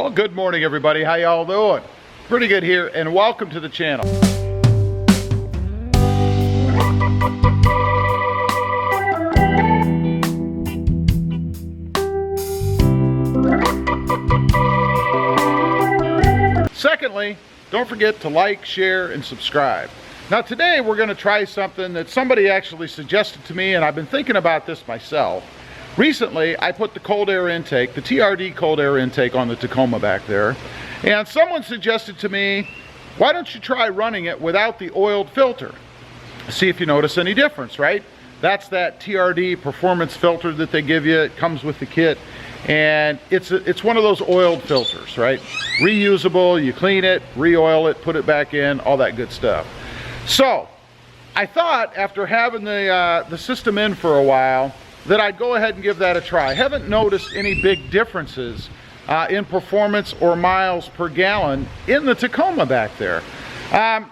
Well, good morning everybody. How y'all doing? Pretty good here, and welcome to the channel. Secondly, don't forget to like, share, and subscribe. Now today we're going to try something that somebody actually suggested to me, and I've been thinking about this myself. Recently, I put the cold air intake, the TRD cold air intake on the Tacoma back there, and someone suggested to me, why don't you try running it without the oiled filter? See if you notice any difference, right? That's that TRD performance filter that they give you. It comes with the kit, and it's one of those oiled filters, right? Reusable, you clean it, re-oil it, put it back in, all that good stuff. So, I thought after having the system in for a while, that I'd go ahead and give that a try. I haven't noticed any big differences in performance or miles per gallon in the Tacoma back there.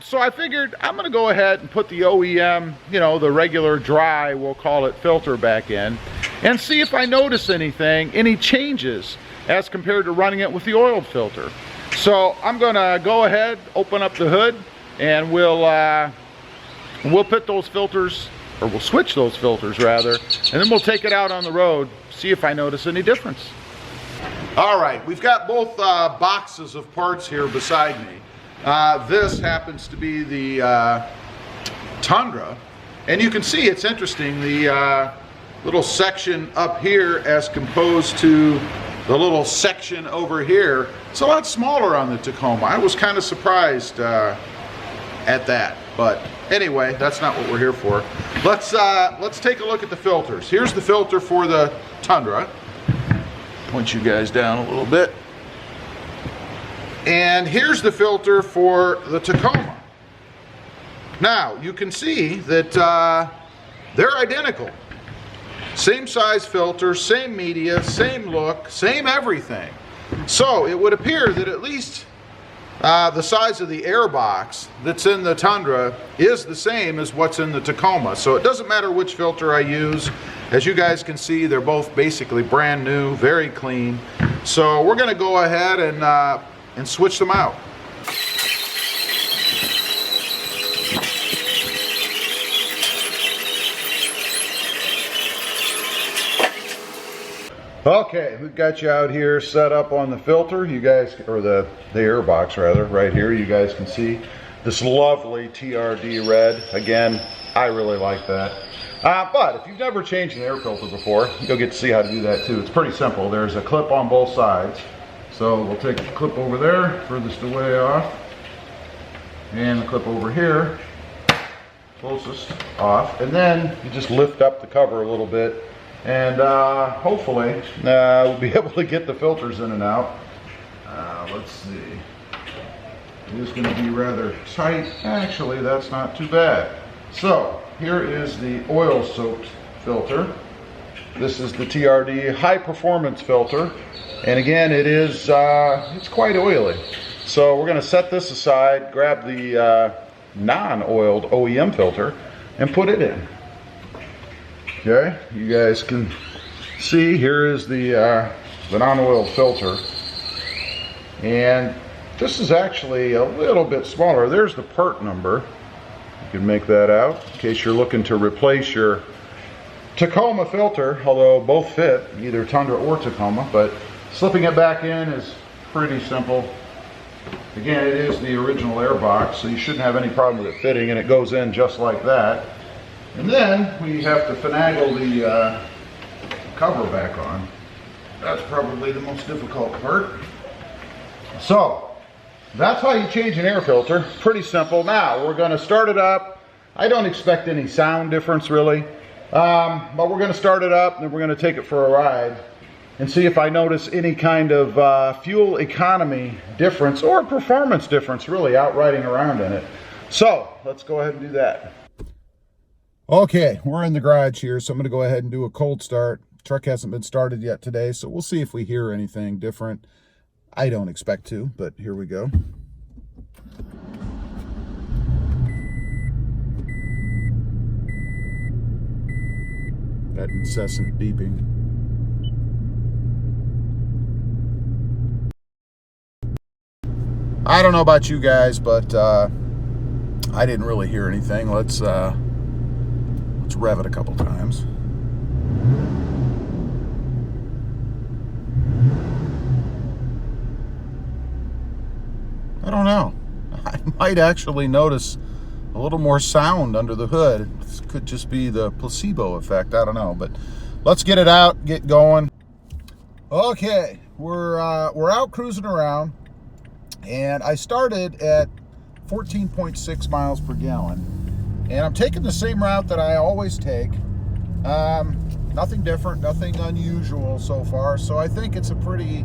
So I figured I'm going to go ahead and put the OEM, you know, the regular dry, we'll call it, filter back in, and see if I notice anything, any changes as compared to running it with the oiled filter. So I'm going to go ahead, open up the hood, and we'll put those filters, or we'll switch those filters rather, and then we'll take it out on the road, see if I notice any difference. All right, we've got both boxes of parts here beside me. This happens to be the Tundra, and you can see it's interesting, the little section up here as composed to the little section over here. It's a lot smaller on the Tacoma. I was kind of surprised at that, but anyway, that's not what we're here for. Let's take a look at the filters. Here's the filter for the Tundra. Point you guys down a little bit. And here's the filter for the Tacoma. Now, you can see that they're identical. Same size filter, same media, same look, same everything. So it would appear that at least the size of the air box that's in the Tundra is the same as what's in the Tacoma. So it doesn't matter which filter I use. As you guys can see, they're both basically brand new, very clean. So we're going to go ahead and switch them out. Okay, we've got you out here set up on the filter. You guys, or the air box rather, right here. You guys can see this lovely TRD red. Again, I really like that. But if you've never changed an air filter before, you'll get to see how to do that too. It's pretty simple. There's a clip on both sides. So we'll take the clip over there, furthest away off, and the clip over here, closest off, and then you just lift up the cover a little bit, and hopefully we'll be able to get the filters in and out. Let's see. It is going to be rather tight. Actually, that's not too bad. So here is the oil-soaked filter. This is the TRD high performance filter, and again, it is it's quite oily. So we're going to set this aside, grab the non-oiled OEM filter, and put it in. Okay, you guys can see here is the non-oiled filter, and this is actually a little bit smaller. There's the part number. You can make that out in case you're looking to replace your Tacoma filter, although both fit, either Tundra or Tacoma, but slipping it back in is pretty simple. Again, it is the original air box, so you shouldn't have any problem with it fitting, and it goes in just like that. And then we have to finagle the cover back on. That's probably the most difficult part. So, that's how you change an air filter. Pretty simple. Now, we're going to start it up. I don't expect any sound difference really. But we're going to start it up, and then we're going to take it for a ride and see if I notice any kind of fuel economy difference or performance difference really out riding around in it. So let's go ahead and do that. Okay, we're in the garage here, so I'm going to go ahead and do a cold start. Truck hasn't been started yet today, so we'll see if we hear anything different. I don't expect to, but here we go. That incessant beeping. I don't know about you guys, but I didn't really hear anything. Let's rev it a couple times. I don't know. I might actually notice a little more sound under the hood. This could just be the placebo effect. I don't know, but let's get it out, get going. Okay, we're out cruising around, and I started at 14.6 miles per gallon, and I'm taking the same route that I always take. Nothing different, nothing unusual so far. So I think it's a pretty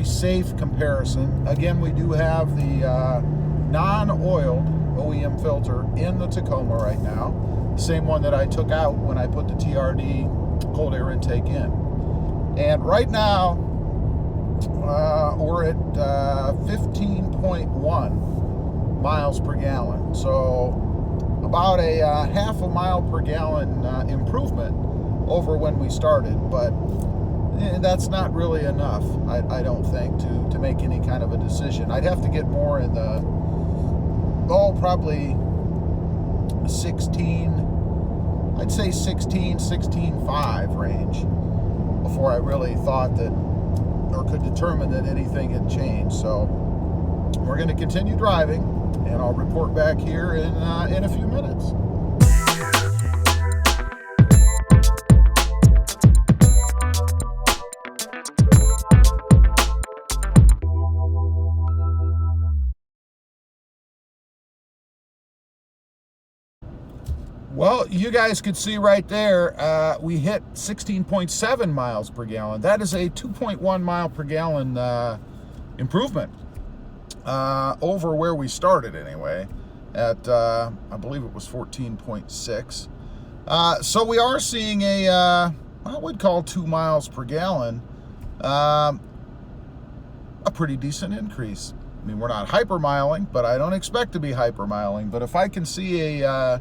safe comparison. Again, we do have the non-oiled OEM filter in the Tacoma right now, same one that I took out when I put the TRD cold air intake in. And right now we're at 15.1 miles per gallon, so about a half a mile per gallon improvement over when we started, but that's not really enough, I don't think, to make any kind of a decision. I'd have to get more in the, probably 16, I'd say 16.5 range before I really thought that, or could determine that anything had changed. So we're going to continue driving, and I'll report back here in a few minutes. Well, you guys could see right there, we hit 16.7 miles per gallon. That is a 2.1 mile per gallon improvement over where we started anyway, at I believe it was 14.6. So we are seeing a, I would call 2 miles per gallon, a pretty decent increase. I mean, we're not hypermiling, but I don't expect to be hypermiling. But if I can see a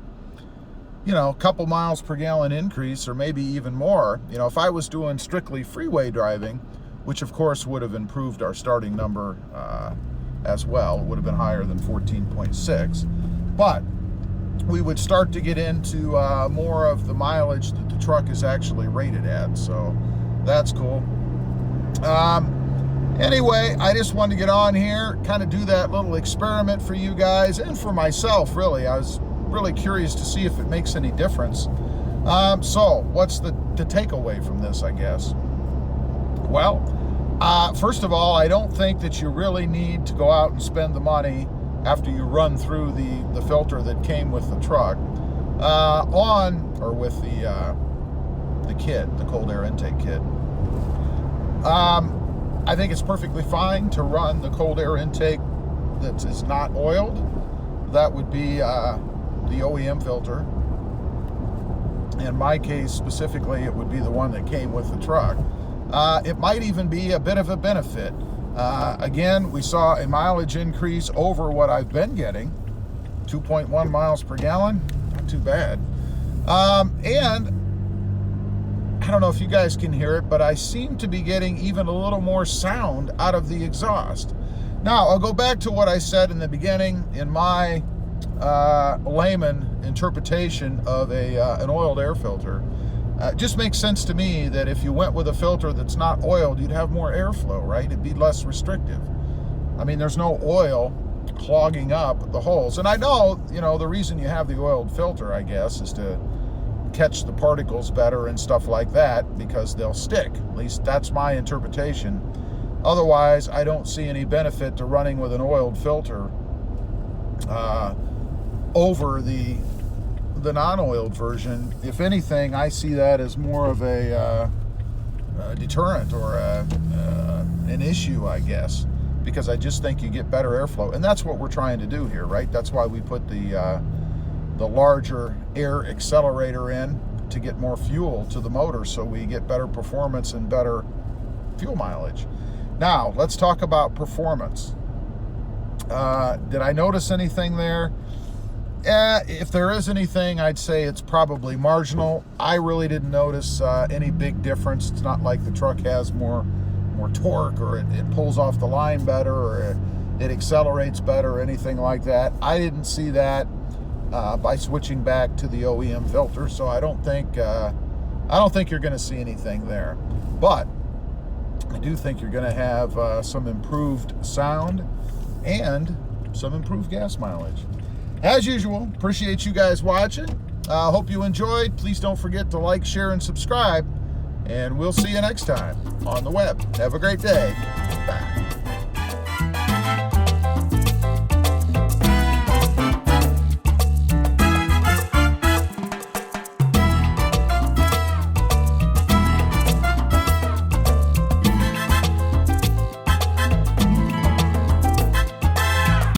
couple miles per gallon increase, or maybe even more, if I was doing strictly freeway driving, which of course would have improved our starting number as well, it would have been higher than 14.6, but we would start to get into more of the mileage that the truck is actually rated at, so that's cool. Anyway, I just wanted to get on here, kind of do that little experiment for you guys, and for myself, really. I was really curious to see if it makes any difference. So what's the takeaway from this, I guess? Well, first of all, I don't think that you really need to go out and spend the money after you run through the filter that came with the truck with the kit, the cold air intake kit. I think it's perfectly fine to run the cold air intake that is not oiled. That would be the OEM filter. In my case specifically, it would be the one that came with the truck. It might even be a bit of a benefit. Again, we saw a mileage increase over what I've been getting, 2.1 miles per gallon, not too bad. And I don't know if you guys can hear it, but I seem to be getting even a little more sound out of the exhaust. Now, I'll go back to what I said in the beginning. In my layman interpretation of an oiled air filter, it just makes sense to me that if you went with a filter that's not oiled, you'd have more airflow, right? It'd be less restrictive. I mean, there's no oil clogging up the holes. And I know, the reason you have the oiled filter, I guess, is to catch the particles better and stuff like that, because they'll stick. At least that's my interpretation. Otherwise, I don't see any benefit to running with an oiled filter over the non-oiled version. If anything, I see that as more of a deterrent or an issue, I guess, because I just think you get better airflow, and that's what we're trying to do here, right? That's why we put the larger air accelerator in, to get more fuel to the motor, so we get better performance and better fuel mileage. Now, let's talk about performance. Did I notice anything there? If there is anything, I'd say it's probably marginal. I really didn't notice any big difference. It's not like the truck has more torque, or it pulls off the line better, or it accelerates better or anything like that. I didn't see that by switching back to the OEM filter, so I don't think you're going to see anything there. But I do think you're going to have some improved sound and some improved gas mileage. As usual, appreciate you guys watching. Hope you enjoyed. Please don't forget to like, share, and subscribe. And we'll see you next time on the web. Have a great day.